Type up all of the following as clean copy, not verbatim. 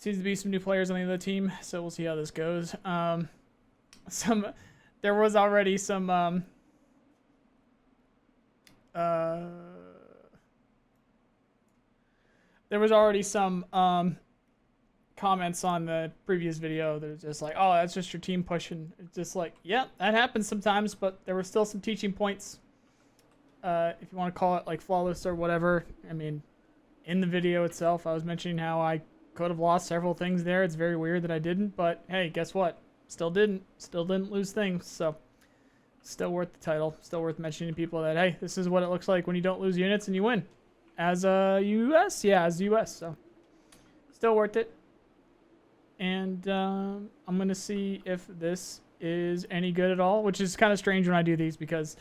Seems to be some new players on the other team, so we'll see how this goes. There was already some comments on the previous video that was just like, oh, that's just your team pushing. It's just like, yeah, that happens sometimes, but there were still some teaching points. If you want to call it like flawless or whatever. I mean, in the video itself, I was mentioning how I could have lost several things there. It's very weird that I didn't, but hey, guess what? Still didn't lose things. So still worth the title. Still worth mentioning to people that, hey, this is what it looks like when you don't lose units and you win. As a US? Yeah, as a US. So still worth it. And I'm going to see if this is any good at all, which is kind of strange when I do these because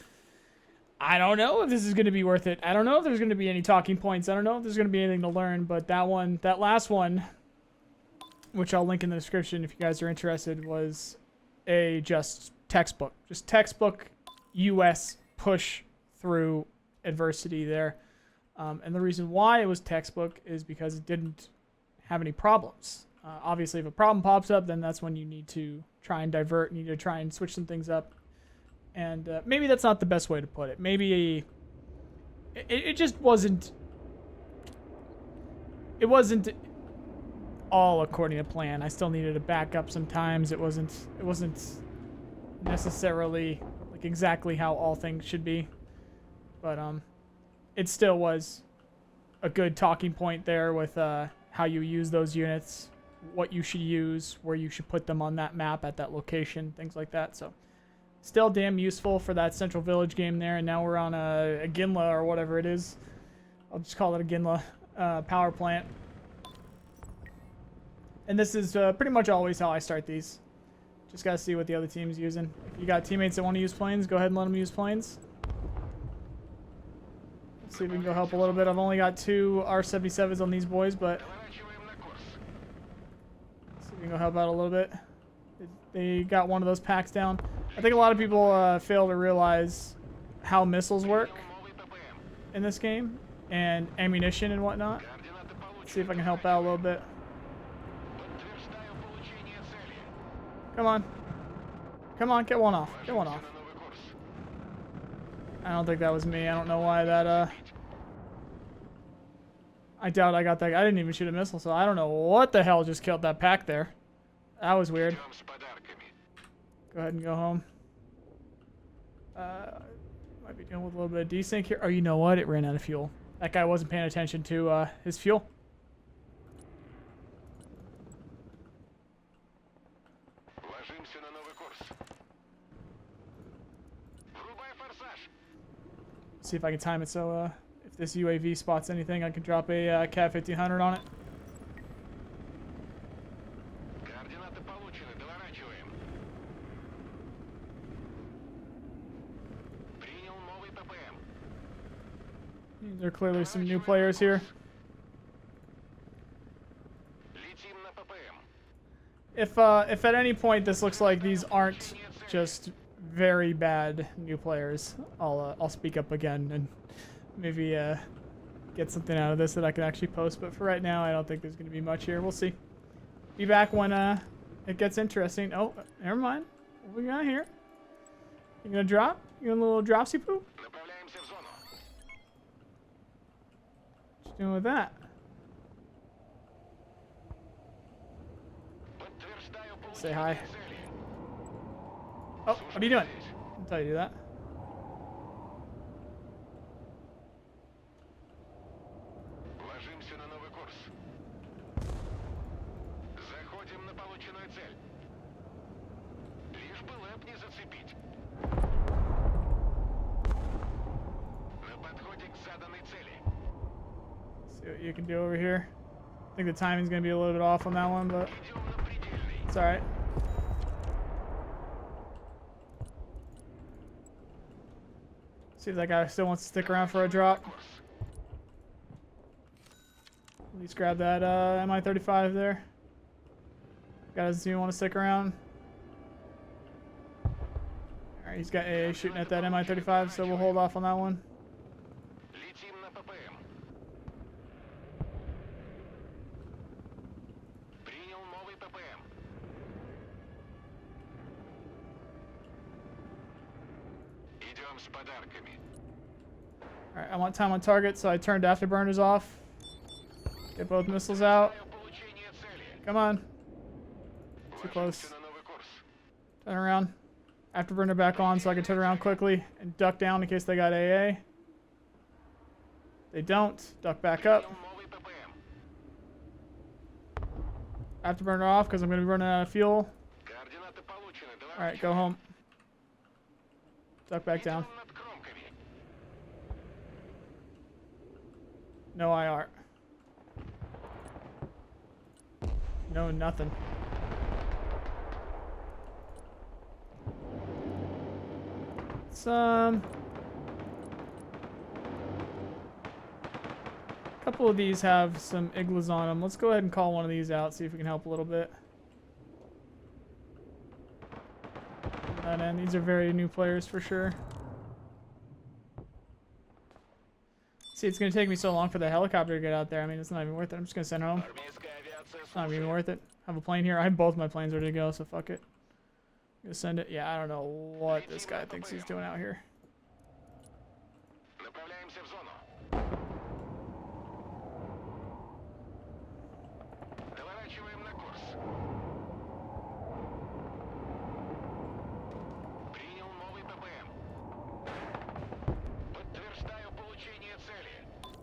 I don't know if this is going to be worth it. I don't know if there's going to be any talking points. I don't know if there's going to be anything to learn, but that last one, which I'll link in the description if you guys are interested, was just textbook US push through adversity there. And the reason why it was textbook is because it didn't have any problems. Obviously, if a problem pops up, then that's when you need to try and divert. You need to try and switch some things up. And maybe that's not the best way to put it. Maybe it just wasn't. It wasn't all according to plan. I still needed to back up sometimes. It wasn't necessarily like exactly how all things should be. But it still was a good talking point there with how you use those units, what you should use, where you should put them on that map at that location, things like that. So still damn useful for that Central Village game there. And now we're on a Ginla or whatever it is. I'll just call it a Ginla power plant. And this is pretty much always how I start these. Just got to see what the other team's using. If you got teammates that want to use planes, go ahead and let them use planes. Let's see if we can go help a little bit. I've only got 2 R-77s on these boys, but let's see if we can go help out a little bit. They got one of those packs down. I think a lot of people fail to realize how missiles work in this game and ammunition and whatnot. Let's see if I can help out a little bit. Come on. Come on, get one off. Get one off. I don't think that was me. I don't know why that, I doubt I got that. I didn't even shoot a missile, so I don't know what the hell just killed that pack there. That was weird. Go ahead and go home. Might be dealing with a little bit of desync here. Oh, you know what? It ran out of fuel. That guy wasn't paying attention to his fuel. See if I can time it so if this UAV spots anything, I can drop a CAV 1500 on it. There are clearly some new players here. If at any point this looks like these aren't just very bad new players, I'll speak up again and maybe get something out of this that I can actually post. But for right now, I don't think there's going to be much here. We'll see. Be back when it gets interesting. Oh, never mind. What we got here? You gonna drop? You gonna a little dropsy poo? What you doing with that? Say hi. Oh, what are you doing? I'll tell you to do that. See what you can do over here. I think the timing's gonna be a little bit off on that one, but it's alright. See if that guy still wants to stick around for a drop. At least grab that Mi-35 there. Guy doesn't seem to want to stick around. Alright, he's got AA shooting at that Mi-35, so we'll hold off on that one. Alright, I want time on target, so I turned afterburners off. Get both missiles out. Come on. Too close. Turn around. Afterburner back on so I can turn around quickly and duck down in case they got AA. They don't. Duck back up. Afterburner off because I'm going to be running out of fuel. Alright, go home. Duck back down. No IR. No, nothing. A couple of these have some igloos on them. Let's go ahead and call one of these out, see if we can help a little bit. And these are very new players for sure. See, it's going to take me so long for the helicopter to get out there. I mean, it's not even worth it. I'm just going to send home. It's not even worth it. I have a plane here. I have both my planes ready to go, so fuck it. I'm going to send it. Yeah, I don't know what this guy thinks he's doing out here.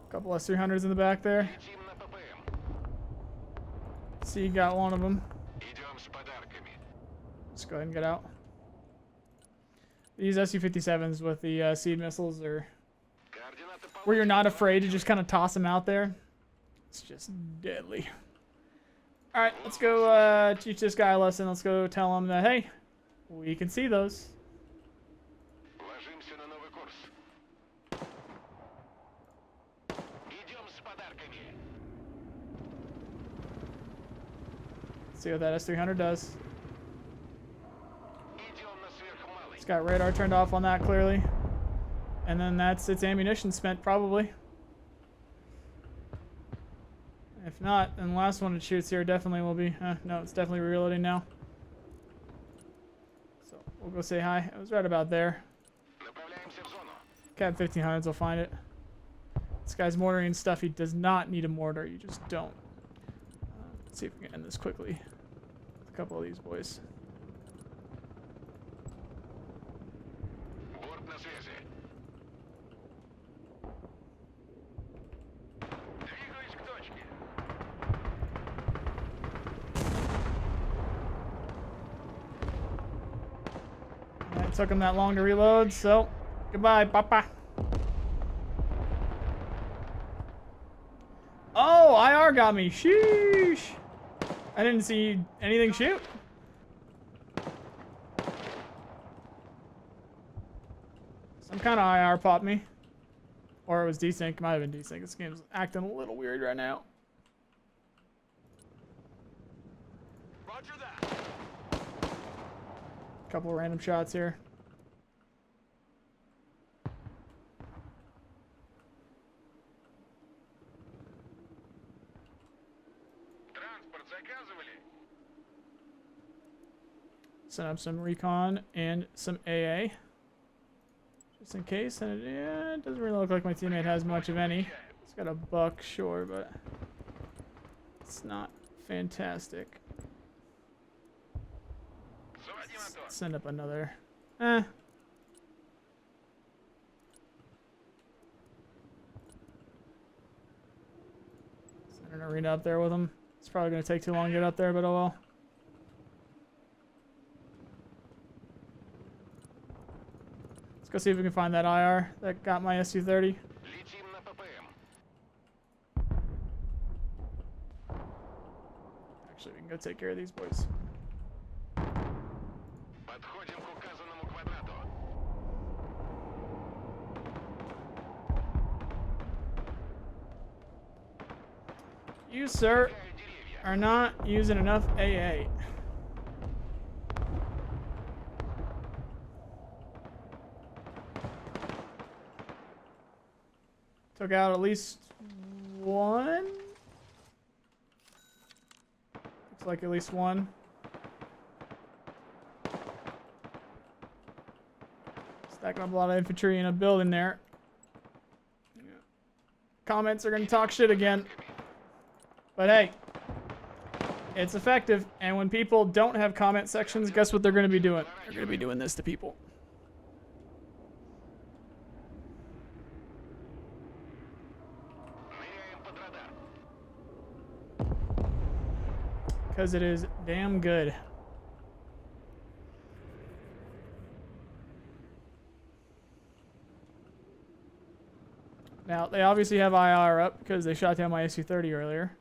Couple S-300s in the back there. See, you got one of them. Let's go ahead and get out. These Su-57s with the seed missiles are where you're not afraid to just kind of toss them out there. It's just deadly. All right, let's go teach this guy a lesson. Let's go tell him that, hey, we can see those. See what that S-300 does. It's got radar turned off on that clearly. And then that's its ammunition spent probably. If not, then the last one it shoots here definitely will be. No, it's definitely reloading now. So we'll go say hi. It was right about there. Cat 1500s will find it. This guy's mortaring stuff. He does not need a mortar. You just don't. Let's see if we can end this quickly. A couple of these boys. It took him that long to reload, so goodbye, Papa. Oh, IR got me. Sheesh. I didn't see anything shoot. Some kind of IR popped me. Or it was desync. Might have been desync. This game's acting a little weird right now. Roger that. Couple of random shots here. Set up some recon and some AA. Just in case. And it doesn't really look like my teammate has much of any. It's got a buck, sure, but it's not fantastic. Let's send up another. Send an arena up there with him. It's probably going to take too long to get up there, but oh well. Let's go see if we can find that IR that got my Su-30. Actually, we can go take care of these boys. You, sir, are not using enough AA. Took out at least one. Looks like at least one. Stacking up a lot of infantry in a building there. Yeah. Comments are gonna talk shit again. But hey, it's effective. And when people don't have comment sections, guess what they're gonna be doing? They're gonna be doing this to people. Because it is damn good. Now, they obviously have IR up because they shot down my Su-30 earlier.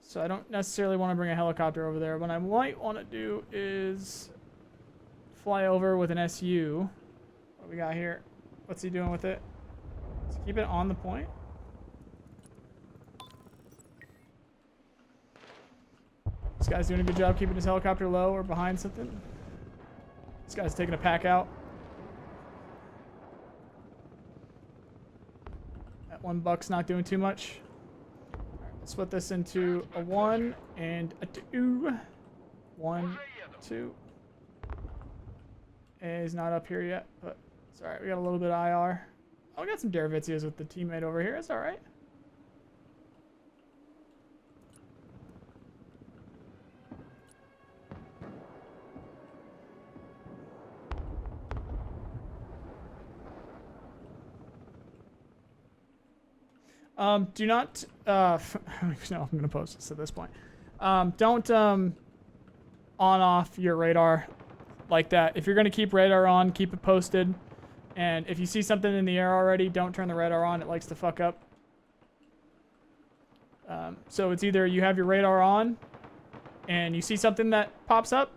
So I don't necessarily want to bring a helicopter over there. What I might want to do is fly over with an SU. What we got here? What's he doing with it? Let's keep it on the point. This guy's doing a good job keeping his helicopter low or behind something. This guy's taking a pack out. That one buck's not doing too much. All right, let's split this into a 1 and a 2. 1, 2. And he's not up here yet, but it's all right. We got a little bit of IR. Oh, we got some Derevitzias with the teammate over here. It's all right. Do not, I don't even know if I'm going to post this at this point. Don't on off your radar like that. If you're going to keep radar on, keep it posted. And if you see something in the air already, don't turn the radar on. It likes to fuck up. So it's either you have your radar on and you see something that pops up,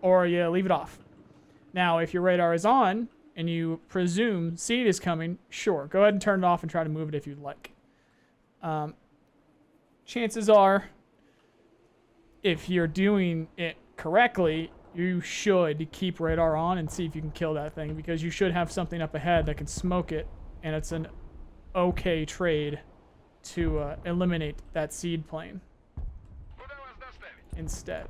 or you leave it off. Now, if your radar is on, and you presume seed is coming, sure, go ahead and turn it off and try to move it if you'd like. Chances are, if you're doing it correctly, you should keep radar on and see if you can kill that thing, because you should have something up ahead that can smoke it, and it's an okay trade to eliminate that seed plane instead.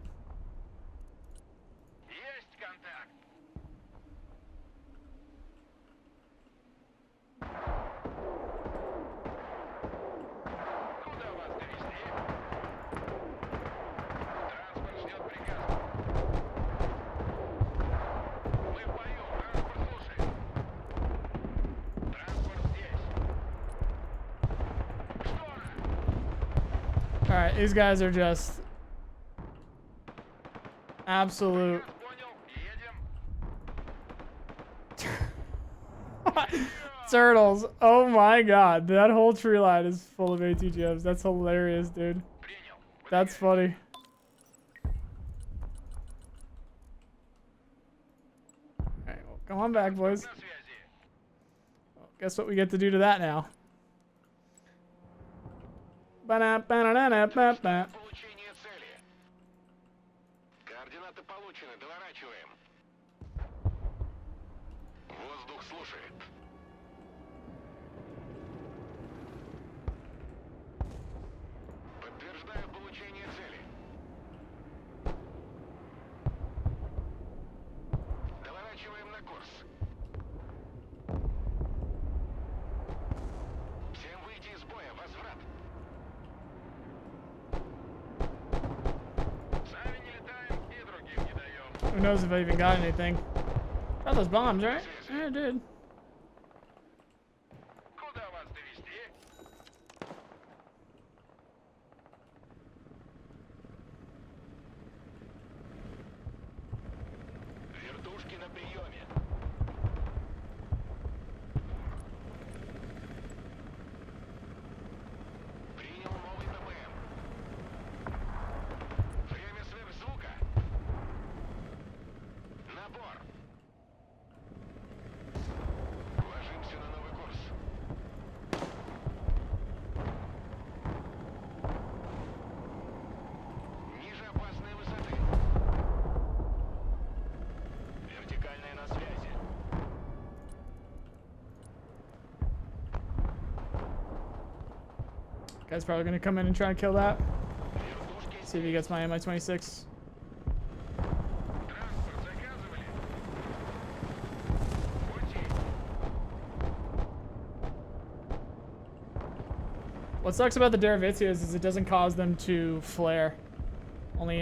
Alright, these guys are just absolute turtles. Oh my god, that whole tree line is full of ATGMs. That's hilarious, dude. That's funny. Alright, well, come on back, boys. Well, guess what we get to do to that now? Ba-da-ba-da-da-da-ba-ba. Координаты получены, доворачиваем. Воздух слушает. Подтверждаю получение цели. Доворачиваем на курс. Всем выйти из боя, возврат. Who knows if I even got anything? Got those bombs, right? Yeah, I did. Вертушки на приеме. Принял новый ТПМ. Время сверхзвука. Набор. Ложимся на новый курс. Ниже опасной высоты. Вертикальная на связи. Guy's probably gonna come in and try to kill that. Вертушки. See if he gets my Mi-26. Транспорт заказывали. What sucks about the Derivatios is it doesn't cause them to flare. Only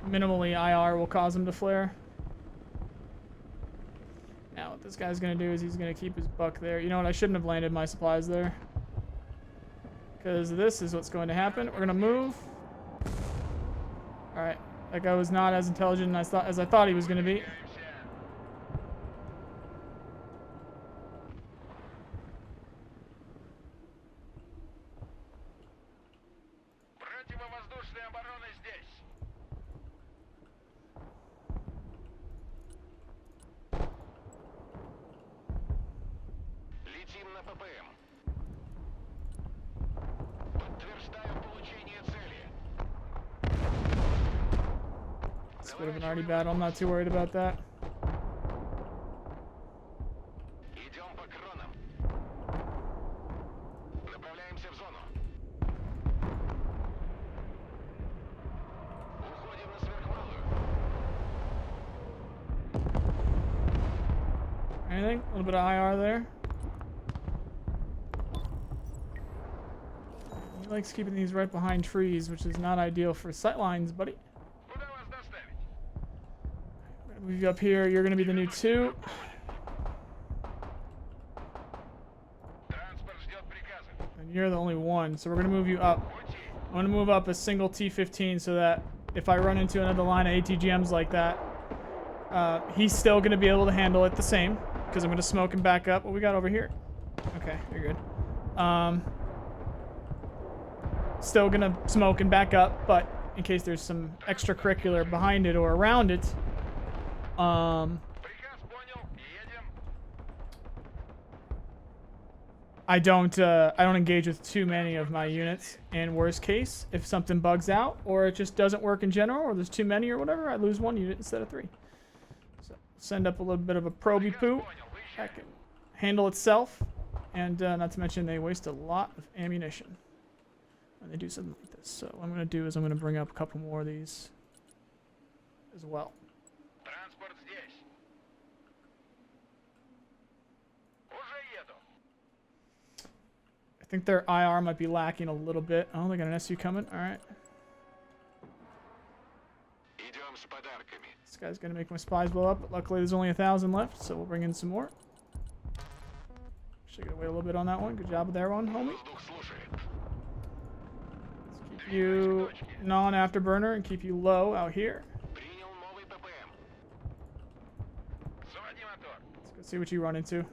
minimally IR will cause them to flare. Now what this guy's gonna do is he's gonna keep his buck there. You know what? I shouldn't have landed my supplies there. Because this is what's going to happen. We're gonna move. Alright. That guy was not as intelligent as I thought he was gonna be. Противовоздушная оборона здесь. Летим на ППМ. Подтверждаю получение цели. This would have been already bad. I'm not too worried about that. Идем по кронам. Направляемся в зону. Уходим на сверхмалую. Anything? A little bit of IR there. He likes keeping these right behind trees, which is not ideal for sightlines, buddy. Куда вас доставить? Move you up here. You're going to be the new 2. Транспорт ждет приказов. And you're the only 1, so we're going to move you up. Пути. I'm going to move up a single T-15 so that if I run into another line of ATGMs like that, he's still going to be able to handle it the same, because I'm going to smoke him back up. What we got over here? Okay, you're good. Still going to smoke and back up, but in case there's some extracurricular behind it or around it, Приказ понял. Едем. I don't engage with too many of my units. And worst case, if something bugs out or it just doesn't work in general or there's too many or whatever, I lose 1 unit instead of 3. So send up a little bit of a proby poo. That can handle itself. And not to mention they waste a lot of ammunition when they do something like this. So what I'm going to do is I'm going to bring up a couple more of these as well. Транспорт здесь. Уже еду. I think their IR might be lacking a little bit. Oh, they got an SU coming. All right. Идем с подарками. This guy's going to make my spies blow up, but luckily there's only 1,000 left, so we'll bring in some more. Should get away a little bit on that one. Good job with that one, homie. Воздух слушает. Let's keep you non-afterburner and keep you low out here. Принял новый ППМ. Заводи мотор. Let's go see what you run into.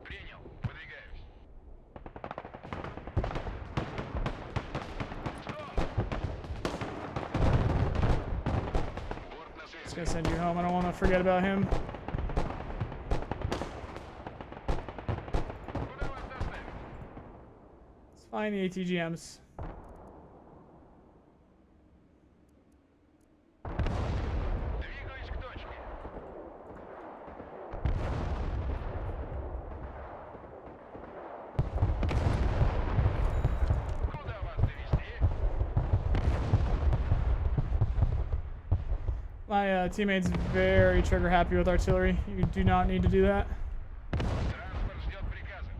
Принял. Выдвигаюсь. Борт на Just связи. gonna send you home. I don't want to forget about him. Куда вас доставить? Let's find the ATGMs. Двигаюсь к точке. Куда вас довести? My teammate's very trigger happy with artillery. You do not need to do that. Транспорт ждет приказа.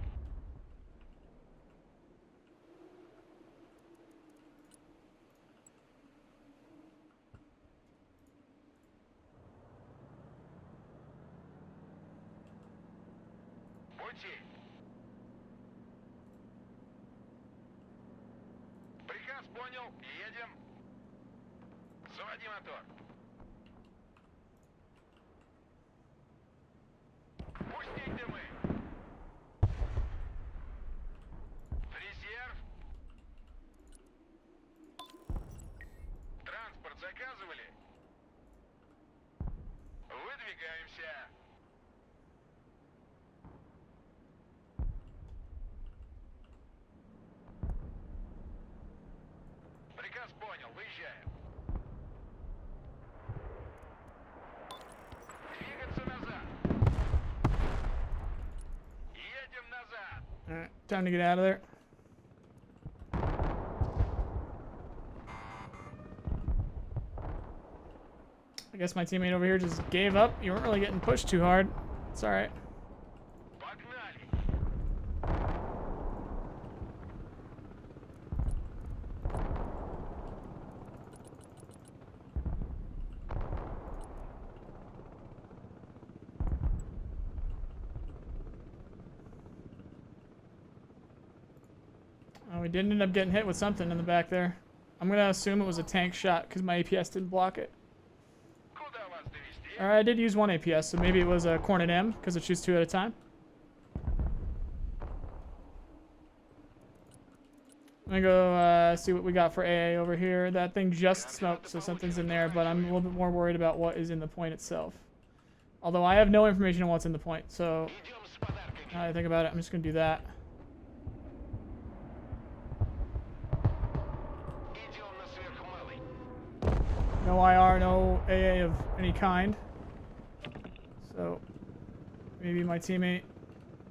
Пути. Приказ понял. Едем. Заводи мотор. Пустить дымы. Резерв. Транспорт заказывали? Выдвигаемся. Приказ понял. Выезжаем. Двигаться назад. Едем назад. Alright, time to get out of there. I guess my teammate over here just gave up. You weren't really getting pushed too hard. It's all right. Погнали! Oh, we didn't end up getting hit with something in the back there. I'm gonna assume it was a tank shot because my APS didn't block it. Куда вас довести? Alright, I did use one APS, so maybe it was a Cornet M because it shoots 2 at a time. I'm gonna go see what we got for AA over here. That thing just smoked, so something's in there, but I'm a little bit more worried about what is in the point itself. Although I have no information on what's in the point, so Идем с подарками. now that I think about it, I'm just gonna do that. Идем на сверхмалый. No IR, no AA of any kind. So maybe my teammate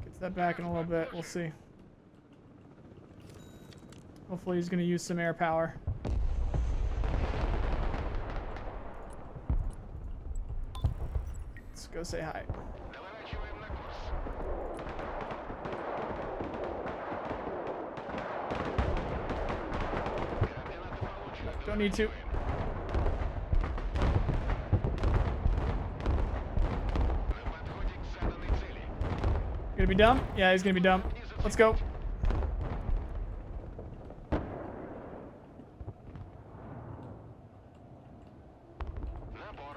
gets that back in a little bit. We'll see. Hopefully he's going to use some air power. Let's go say hi. Наворачиваем на курс. Координаты получены. Don't need to. На подходе к заданной цели. Gonna be dumb? Yeah, he's gonna be dumb. Let's go. Набор.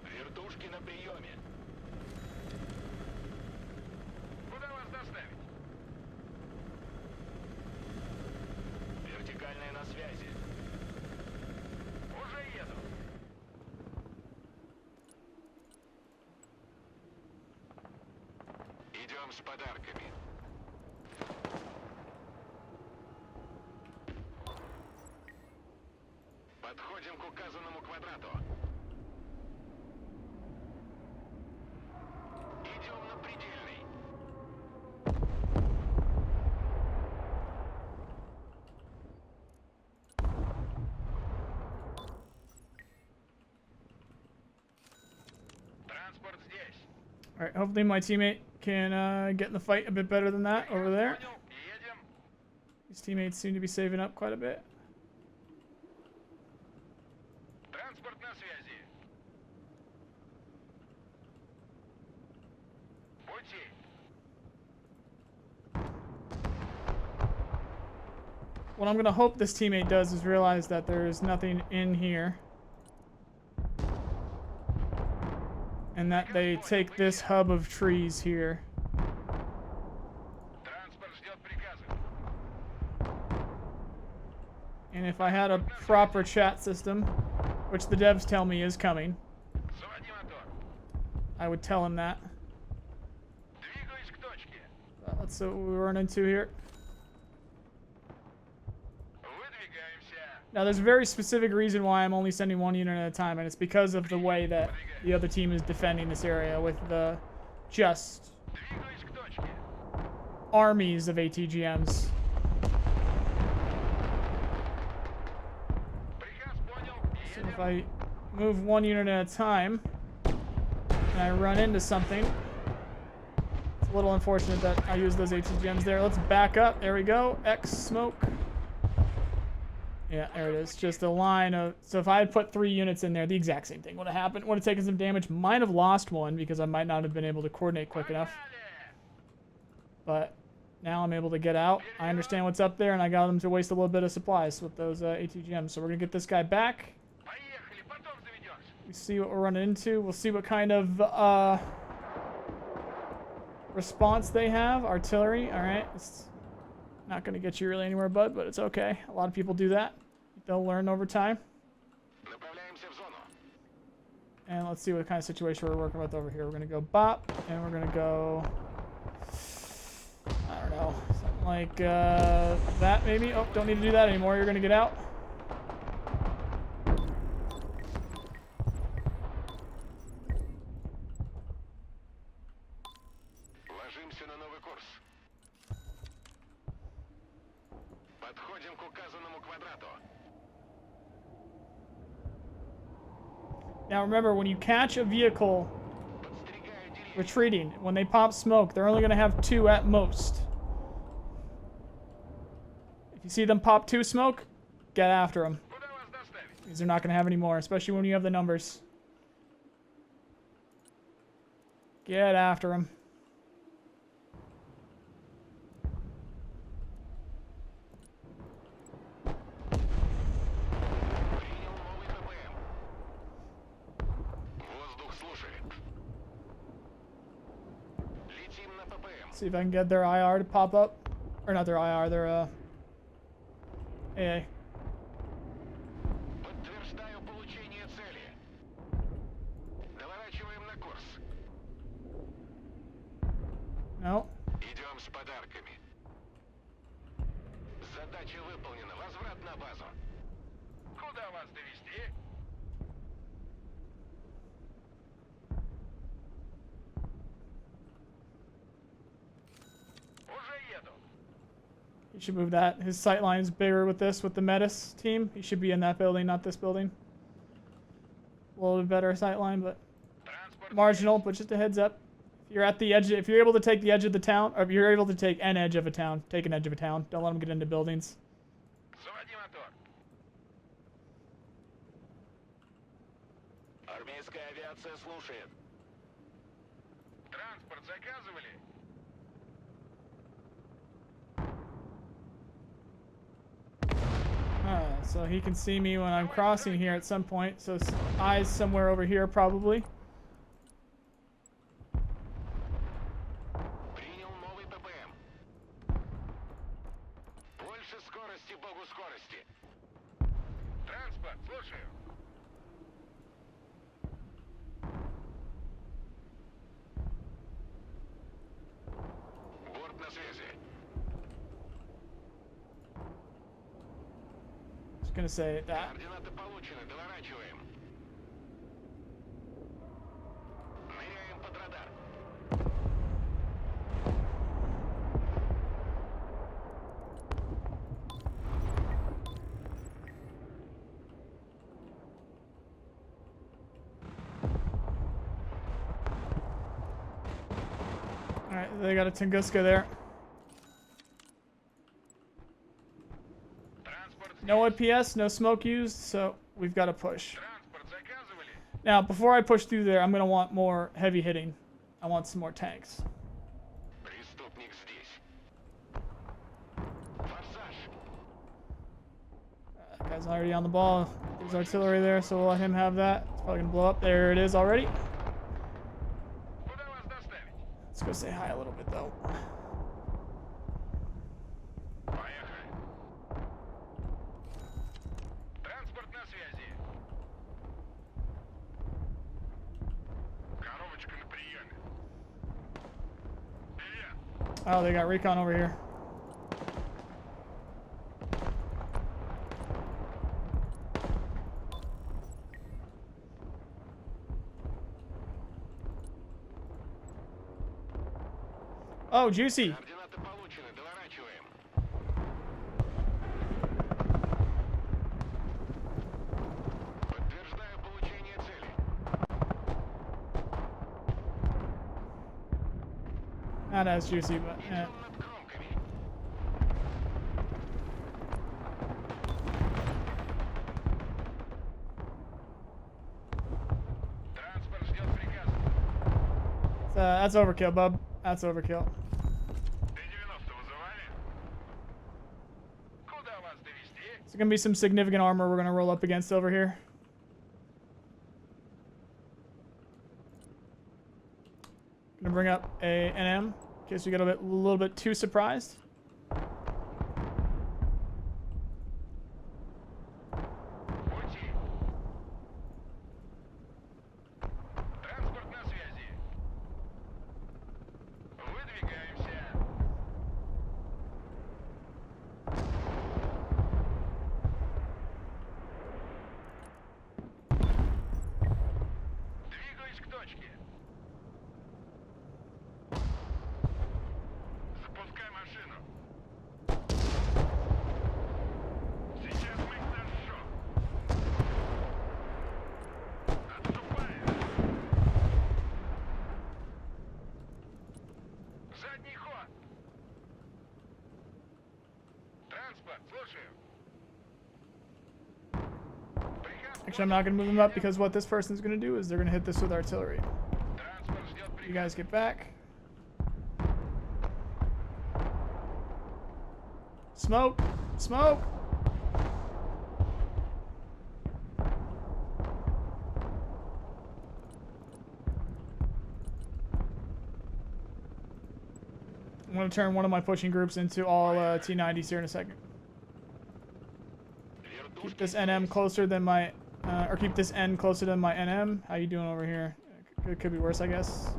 Вертушки на приеме. Куда вас доставить? Вертикальная на связи. Уже еду. Идем с подарками. Подходим к указанному квадрату. Идем на предельный. Транспорт здесь. Alright, hopefully my teammate can get in the fight a bit better than that over there. Понял. Едем. His teammates seem to be saving up quite a bit. Транспорт на связи. Пути. What I'm going to hope this teammate does is realize that there's nothing in here. And that they take this hub of trees here. Транспорт ждет приказа. And if I had a proper chat system, which the devs tell me is coming, Заводи мотор. I would tell him that. Двигаюсь к точке. Let's see what we run into here. Выдвигаемся. Now, there's a very specific reason why I'm only sending one unit at a time, and it's because of the way that the other team is defending this area with the just Двигаюсь к точке. armies of ATGMs. Приказ понял. So Едем. if I move one unit at a time, and I run into something, it's a little unfortunate that I use those ATGMs there. Let's back up. There we go. X smoke. Yeah, there it is. Just a line of... So if I had put 3 units in there, the exact same thing would have happened. Would have taken some damage. Might have lost one because I might not have been able to coordinate quick enough. But now I'm able to get out. I understand what's up there, and I got them to waste a little bit of supplies with those ATGMs. So we're going to get this guy back. Поехали, потом заведешь. We see what we're running into. We'll see what kind of response they have. Artillery. All right. It's not going to get you really anywhere, bud, but it's okay. A lot of people do that. They'll learn over time. Направляемся в зону. And let's see what kind of situation we're working with over here. We're going to go bop, and we're going to go... I don't know. Something like that, maybe? Oh, don't need to do that anymore. You're going to get out. Ложимся на новый курс. Подходим к указанному квадрату. Now remember, when you catch a vehicle Подстерегаю деревья. retreating, when they pop smoke, they're only going to have 2 at most. If you see them pop 2 smoke, get after them. Куда вас доставить? Because they're not going to have any more, especially when you have the numbers. Get after them. Принял новый ППМ. Воздух слушает. Летим на ППМ. See if I can get their IR to pop up. Or not their IR, their AA. Подтверждаю получение цели. Доворачиваем на курс. No. Идем с подарками. Задача выполнена. Возврат на базу. Куда вас довести? Уже еду. He should move that. His sight line is bigger with this, with the Metis team. He should be in that building, not this building. A little bit better sight line, but Транспорт. marginal, but just a heads up. If you're at the edge, if you're able to take the edge of the town, or if you're able to take an edge of a town, take an edge of a town. Don't let them get into buildings. Заводи мотор. Армейская авиация слушает. Транспорт заказывали? So he can see me when I'm crossing here at some point. So eyes somewhere over here probably. Принял новый ППМ. Больше скорости, богу скорости. Транспорт, слушаю. Борт на связи. Just gonna say that. Координаты получены, доворачиваем. Ныряем под радар. All right, they got a Tunguska there. Транспорт, No APS, no smoke used, so we've got to push. транспорт заказывали? Now, before I push through there, I'm gonna want more heavy hitting. I want some more tanks. Преступник здесь. Форсаж. That guy's already on the ball. There's artillery there, so we'll let him have that. It's probably gonna blow up. There it is already. Куда вас доставить? Let's go say hi a little bit though. Поехали. Транспорт на связи. Коробочка на приеме. Вперед. Oh, they got recon over here. Oh, juicy. Координаты получены, доворачиваем. Подтверждаю получение цели. Not as juicy, but Идем над кромками. Транспорт ждет приказа. that's overkill, bub. That's overkill. Т-90 вызывали? Куда вас довести? There's gonna be some significant armor we're gonna roll up against over here. Gonna bring up a NM in case we get a little bit too surprised. Пути. Транспорт на связи. Выдвигаемся. Двигаюсь к точке. Запускай машину. Actually, I'm not going to move them up because what this person's going to do is they're going to hit this with artillery. Транспорт ждет You приказ. guys get back. Smoke! Smoke! I'm going to turn one of my pushing groups into all T90s here in a second. Keep this NM closer than my, or keep this N closer than my NM. How you doing over here? Could be worse, I guess.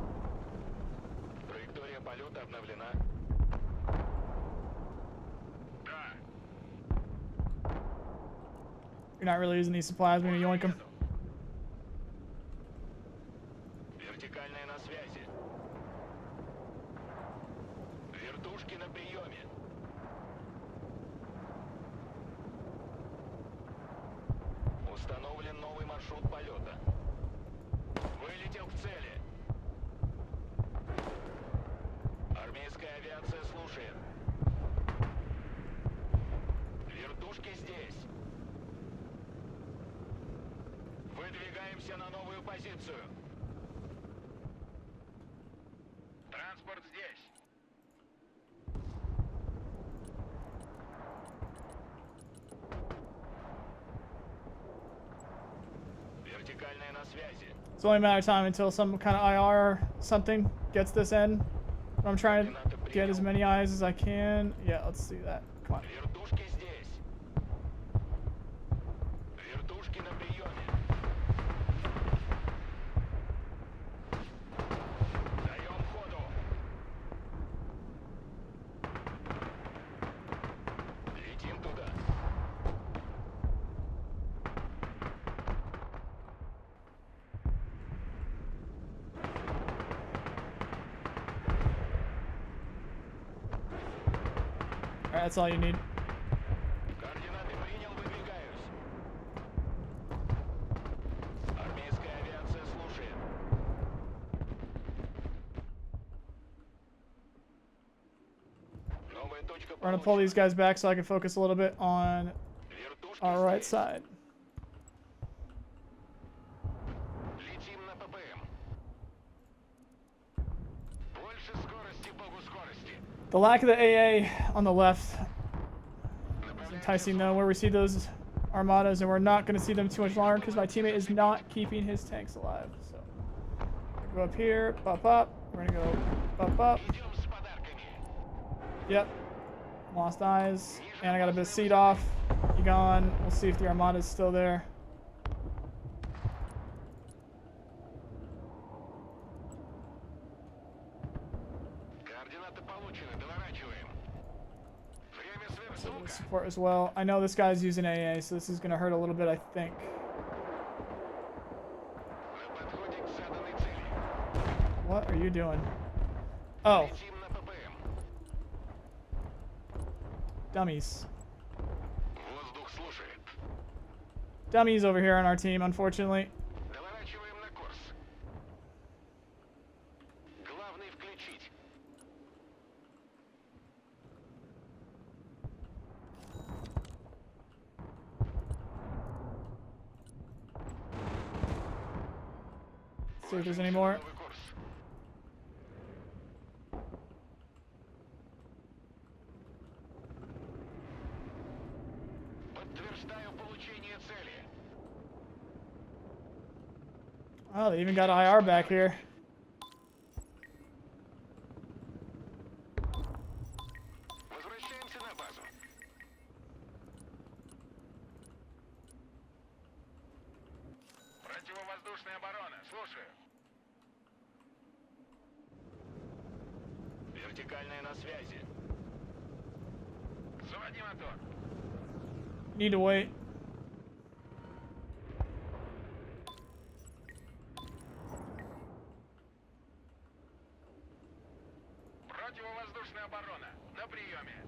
Траектория полета обновлена. Да. You're not really using these supplies. I'm going to yoink them. Вертикальная на связи. Вертушки на приеме. Установлен новый маршрут полета. Вылетел к цели. Армейская авиация слушает. Вертушки здесь. Выдвигаемся на новую позицию. Транспорт здесь. Вертикальная на связи. It's only a matter of time until some kind of IR or something gets this in. I'm trying to get as many eyes as I can. Yeah, let's do that. Come on. Вертушки здесь. Вертушки на приеме. Даем ходу. Летим туда. Alright, that's all you need. Координаты принял, выдвигаюсь. Армейская авиация слушает. Новая точка We're gonna pull these получена. guys back so I can focus a little bit on Вертушки our right здесь. side. Летим на ППМ. Больше скорости, богу скорости. The lack of the AA on the left is enticing though, where we see those armadas, and we're not going to see them too much longer because my teammate is not keeping his tanks alive. So, go up here, pop up. We're going to go pop up. Идем с подарками. Yep. Lost eyes. And I got a bit of seat off. You gone. We'll see if the armada's still there. Координаты получены, доворачиваем. Время сверхзвука. Support as well. I know this guy's using AA, so this is going to hurt a little bit, I think. На подходе к заданной цели. What are you doing? Oh, Летим на ППМ. dummies. Воздух слушает. Dummies over here on our team, unfortunately. Доворачиваем на курс. Главный включить. See if there's any more. Новый курс. Подтверждаю получение цели. Oh, they even got IR back here. Возвращаемся на базу. Противовоздушная оборона. Слушаю. Вертикальная на связи. Заводи мотор. Need to wait. Противовоздушная оборона. На приеме.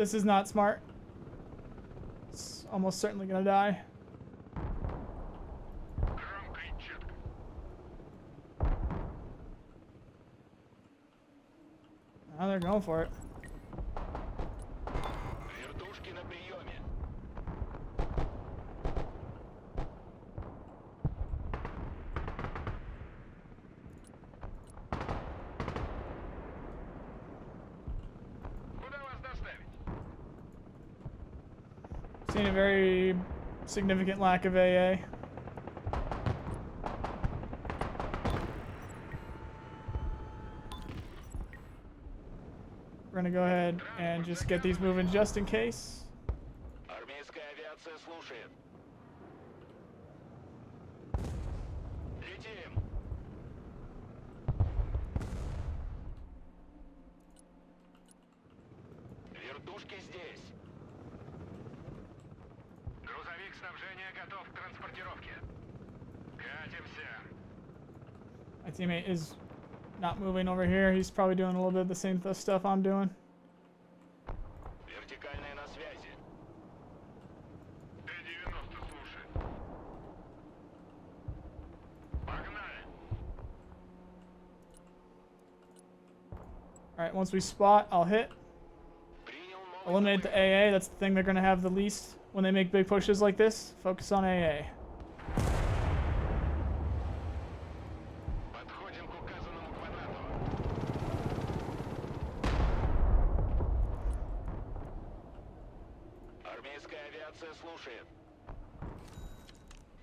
this is not smart. It's almost certainly gonna die. Громко и четко. Now they're going for it. Вертушки на приеме. Куда вас доставить? Seen a very significant lack of AA. We're gonna go ahead and just get these moving just in case. Армейская авиация слушает. Летим. Вертушки здесь. Грузовик снабжения готов к транспортировке. Катимся. My teammate is not moving over here. He's probably doing a little bit of the same stuff I'm doing. Вертикальная на связи. Т-90 слушает. Погнали. Alright, once we spot, I'll hit. Принял новый Eliminate the AA. That's the thing they're going to have the least when they make big pushes like this. Focus on AA. Подходим к указанному квадрату. Армейская авиация слушает.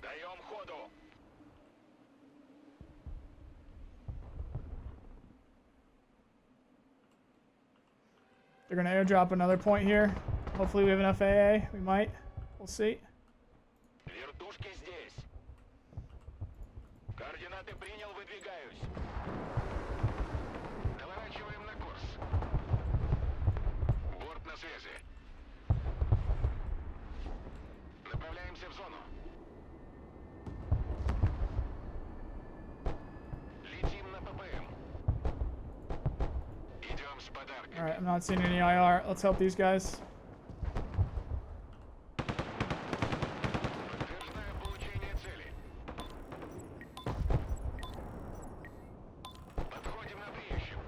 Даем ходу. They're going to airdrop another point here. Hopefully we have enough AA. We might. We'll see. Вертушки здесь. Координаты принял, выдвигаюсь. Наворачиваем на курс. Борт на связи. Направляемся в зону. Летим на ППМ. Идем с подарками. Alright, I'm not seeing any IR. Let's help these guys. Подтверждаю получение цели. Подходим на приезжим.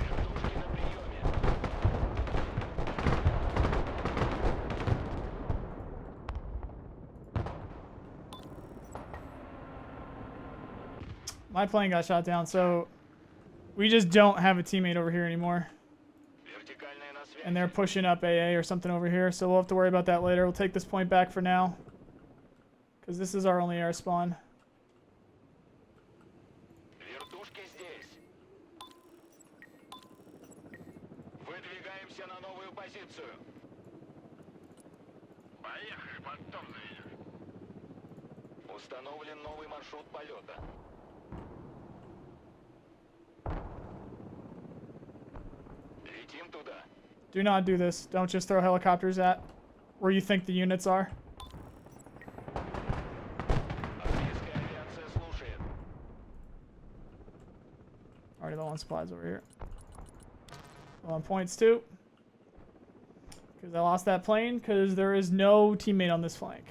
Вертушки на приеме. My plane got shot down, so we just don't have a teammate over here anymore. Вертикальная на связи. And they're pushing up AA or something over here, so we'll have to worry about that later. We'll take this point back for now. Because this is our only air spawn. Вертушки здесь. Выдвигаемся на новую позицию. Поехали, потом заедем. Установлен новый маршрут полета. Летим туда. Do not do this. Don't just throw helicopters at where you think the units are. Армейская авиация слушает. Already low on supplies over here. Low on points too. Because I lost that plane because there is no teammate on this flank.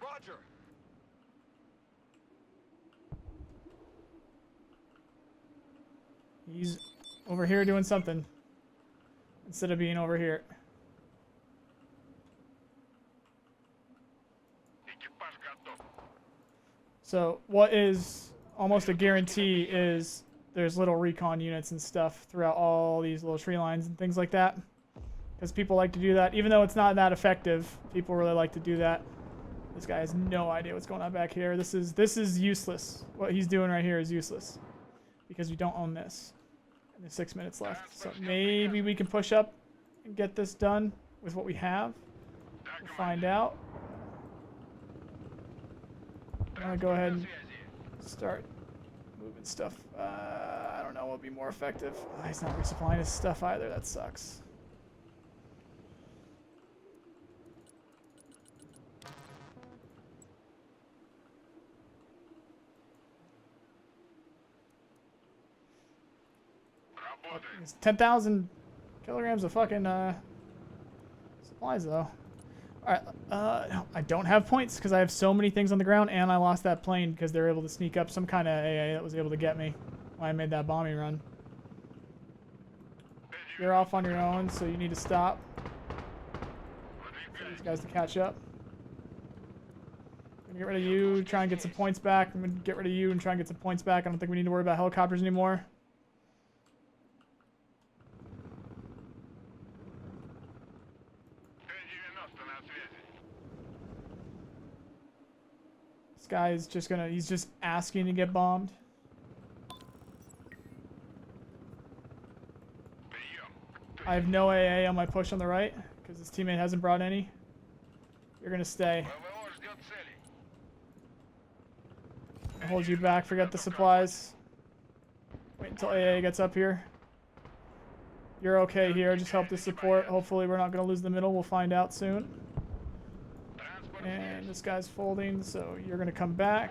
Roger. He's over here doing something instead of being over here. Экипаж готов. So what is almost a guarantee is there's little recon units and stuff throughout all these little tree lines and things like that. Because people like to do that. Even though it's not that effective, people really like to do that. This guy has no idea what's going on back here. This is useless. What he's doing right here is useless. Because we don't own this. And there's 6 minutes left. So maybe we can push up and get this done with what we have. We'll find out. I'm going to go ahead and start moving stuff. I don't know what would be more effective. Oh, he's not resupplying his stuff either. That sucks. Работаем. It's 10,000 kilograms of fucking supplies though. Alright, I don't have points because I have so many things on the ground, and I lost that plane because they were able to sneak up some kind of AA that was able to get me when I made that bombing run. You're off on your own, so you need to stop for these guys to catch up. I'm gonna get rid of you, try and get some points back. I'm gonna get rid of you and try and get some points back. I don't think we need to worry about helicopters anymore. This guy is just gonna, he's just asking to get bombed. I have no AA on my push on the right because his teammate hasn't brought any. You're gonna stay. I'll hold you back, forget the supplies. Wait until AA gets up here. You're okay here, just help the support. Hopefully we're not gonna lose the middle, we'll find out soon. And this guy's folding, so you're gonna come back.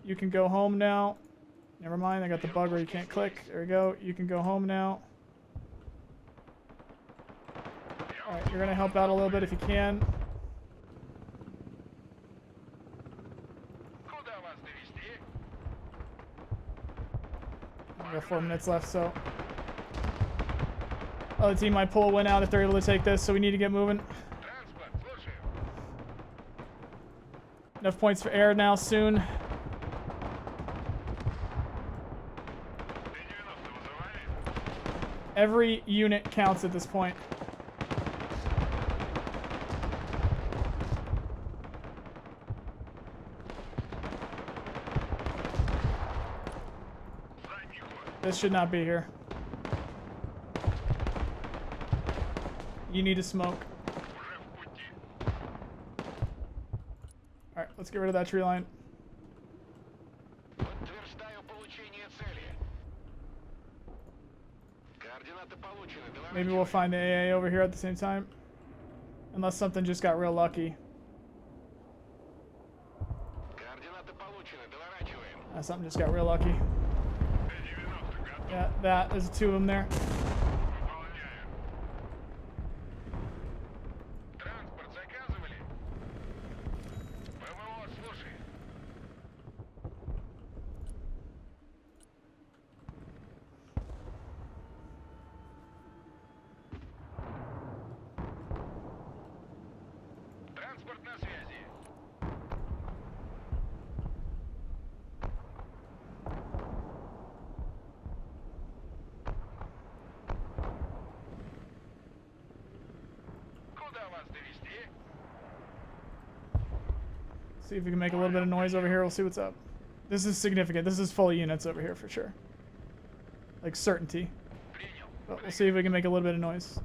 You can go home now. Never mind, I got the bug where you can't click. There we go. You can go home now. Alright, you're gonna help out a little bit if you can. We got 4 minutes left, so other team might pull a win out if they're able to take this, so we need to get moving. Enough points for air now soon. Every unit counts at this point. This should not be here. You need to smoke. Alright, let's get rid of that tree line. Maybe we'll find the AA over here at the same time. Unless something just got real lucky. Something just got real lucky. Yeah, there's 2 of them there. See if we can make a little bit of noise over here. We'll see what's up. This is significant. This is full units over here for sure. Like certainty. But we'll see if we can make a little bit of noise.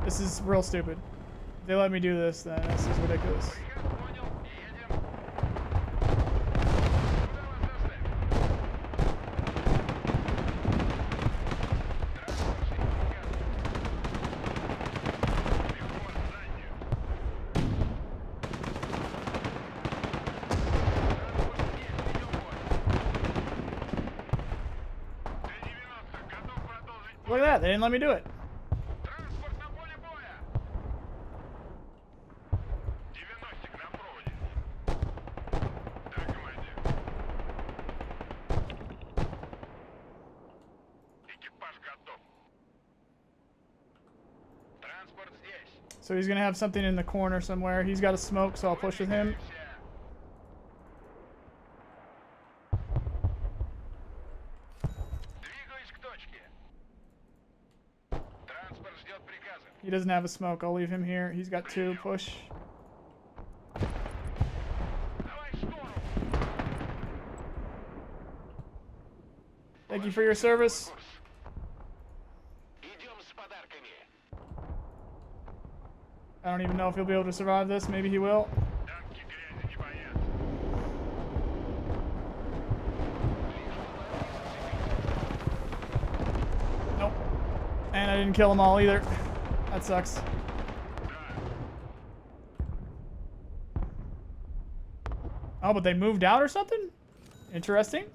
This is real stupid. If they let me do this, then this is ridiculous. Look at that, they didn't let me do it. So he's gonna have something in the corner somewhere. He's got a smoke, so I'll push with him. He doesn't have a smoke. I'll leave him here. He's got 2. Push. Thank you for your service. I don't even know if he'll be able to survive this. Maybe he will. Танки грязи не боятся. Nope. And I didn't kill them all either. That sucks. Oh, but they moved out or something? Interesting.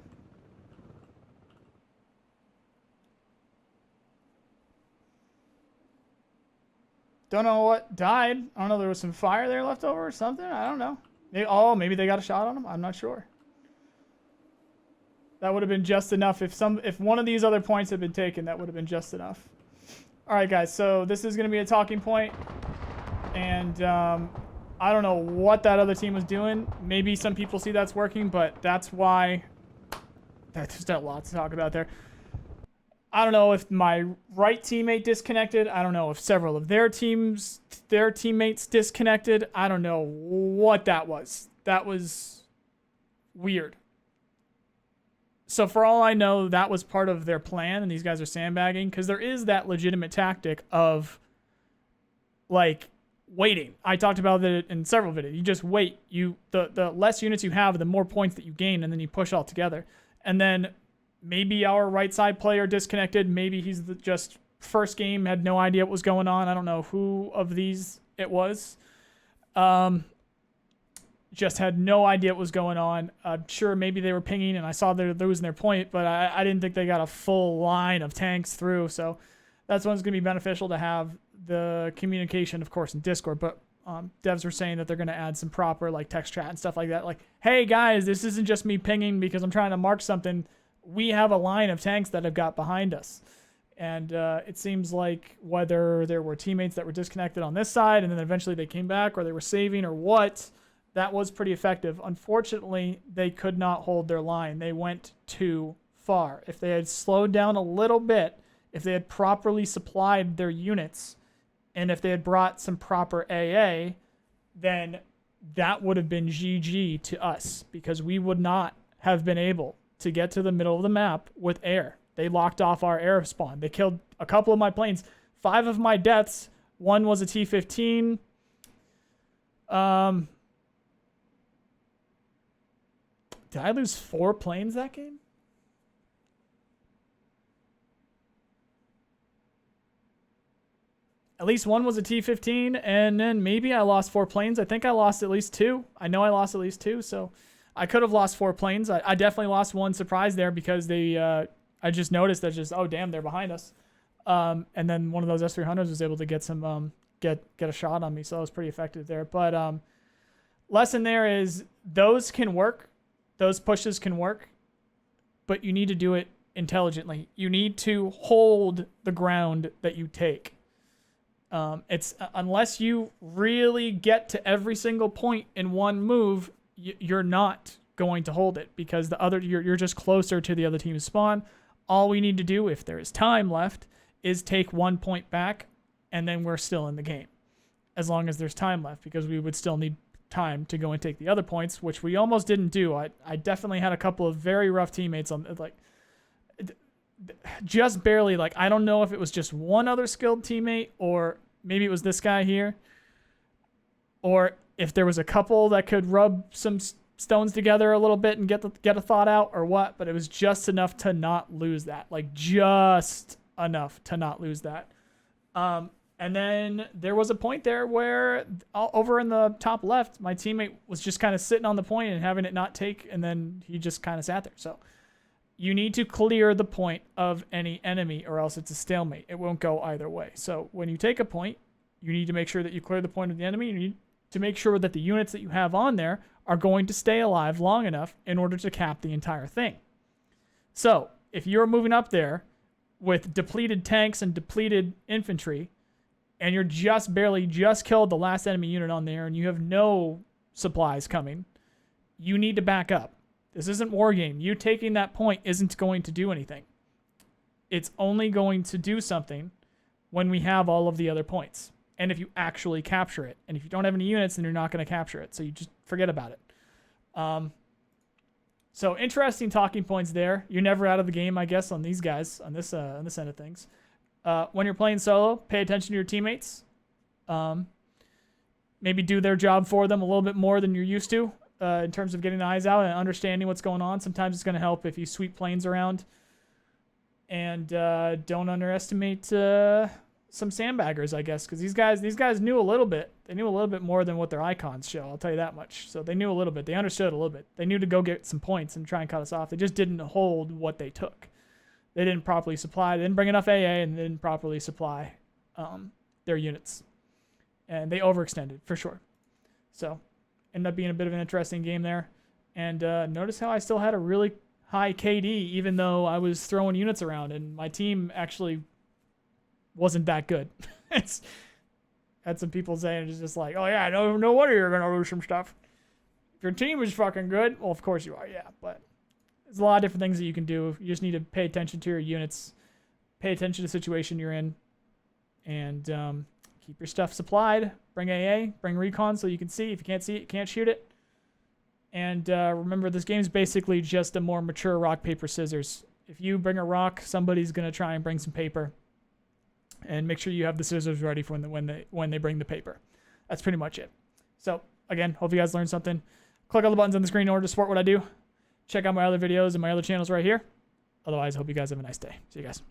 Don't know what died. I don't know. There was some fire there left over or something. I don't know. Maybe they got a shot on them. I'm not sure. That would have been just enough. If one of these other points had been taken, that would have been just enough. All right, guys. So this is going to be a talking point, and I don't know what that other team was doing. Maybe some people see that's working, but that's why. There's not a lot to talk about there. I don't know if my right teammate disconnected. I don't know if several of their teammates disconnected. I don't know what that was. That was weird. So for all I know, that was part of their plan, and these guys are sandbagging, because there is that legitimate tactic of, like, waiting. I talked about it in several videos. You just wait. The less units you have, the more points that you gain, and then you push all together. And then maybe our right side player disconnected. Maybe he's just first game, had no idea what was going on. I don't know who of these it was. Just had no idea what was going on. I'm sure maybe they were pinging and I saw they're losing their point, but I didn't think they got a full line of tanks through. So that's when it's going to be beneficial to have the communication, of course, in Discord. But devs were saying that they're going to add some proper like text chat and stuff like that. Like, hey guys, this isn't just me pinging because I'm trying to mark something. We have a line of tanks that have got behind us. And it seems like whether there were teammates that were disconnected on this side and then eventually they came back, or they were saving, or what, that was pretty effective. Unfortunately, they could not hold their line. They went too far. If they had slowed down a little bit, if they had properly supplied their units, and if they had brought some proper AA, then that would have been GG to us, because we would not have been able to get to the middle of the map with air. They locked off our air spawn. They killed a couple of my planes. 5 of my deaths. One was a T-15. Did I lose 4 planes that game? At least one was a T-15, and then maybe I lost 4 planes. I think I lost at least 2. I know I lost at least 2, so I could have lost 4 planes. I definitely lost one surprise there because they. I just noticed that oh damn, they're behind us. And then one of those S300s was able to get some get a shot on me, so it was pretty effective there. But lesson there is those can work, those pushes can work, but you need to do it intelligently. You need to hold the ground that you take. It's unless you really get to every single point in one move, you're not going to hold it, because you're just closer to the other team's spawn. All we need to do, if there is time left, is take 1 point back, and then we're still in the game, as long as there's time left, because we would still need time to go and take the other points, which we almost didn't do. I definitely had a couple of very rough teammates on, like, just barely. Like, I don't know if it was just one other skilled teammate, or maybe it was this guy here, or if there was a couple that could rub some stones together a little bit and get a thought out, or what, but it was just enough to not lose that. Like, just enough to not lose that. And then there was a point there where over in the top left, my teammate was just kind of sitting on the point and having it not take, and then he just kind of sat there. So you need to clear the point of any enemy, or else it's a stalemate. It won't go either way. So when you take a point, you need to make sure that you clear the point of the enemy. You need to make sure that the units that you have on there are going to stay alive long enough in order to cap the entire thing. So if you're moving up there with depleted tanks and depleted infantry, and you're just killed the last enemy unit on there, and you have no supplies coming, you need to back up. This isn't war game. You taking that point isn't going to do anything. It's only going to do something when we have all of the other points, and if you actually capture it. And if you don't have any units, then you're not going to capture it. So you just forget about it. So interesting talking points there. You're never out of the game, I guess, on these guys, on this end of things. When you're playing solo, pay attention to your teammates. maybe do their job for them a little bit more than you're used to in terms of getting the eyes out and understanding what's going on. Sometimes it's going to help if you sweep planes around. And don't underestimate some sandbaggers, I guess, because these guys knew a little bit. They knew a little bit more than what their icons show. I'll tell you that much. So they knew a little bit. They understood a little bit. They knew to go get some points and try and cut us off. They just didn't hold what they took. They didn't properly supply. They didn't bring enough AA, and they didn't properly supply their units. And they overextended, for sure. So ended up being a bit of an interesting game there. And notice how I still had a really high KD, even though I was throwing units around, and my team actually wasn't that good. It's had some people saying it's just like, oh yeah, no wonder you're gonna lose some stuff. If your team is fucking good, well, of course you are, yeah. But there's a lot of different things that you can do. You just need to pay attention to your units, pay attention to the situation you're in, and keep your stuff supplied. Bring AA, bring recon so you can see. If you can't see it, you can't shoot it. And remember, this game's basically just a more mature rock, paper, scissors. If you bring a rock, somebody's going to try and bring some paper. And make sure you have the scissors ready for when they bring the paper. That's pretty much it. So, again, hope you guys learned something. Click all the buttons on the screen in order to support what I do. Check out my other videos and my other channels right here. Otherwise, I hope you guys have a nice day. See you guys.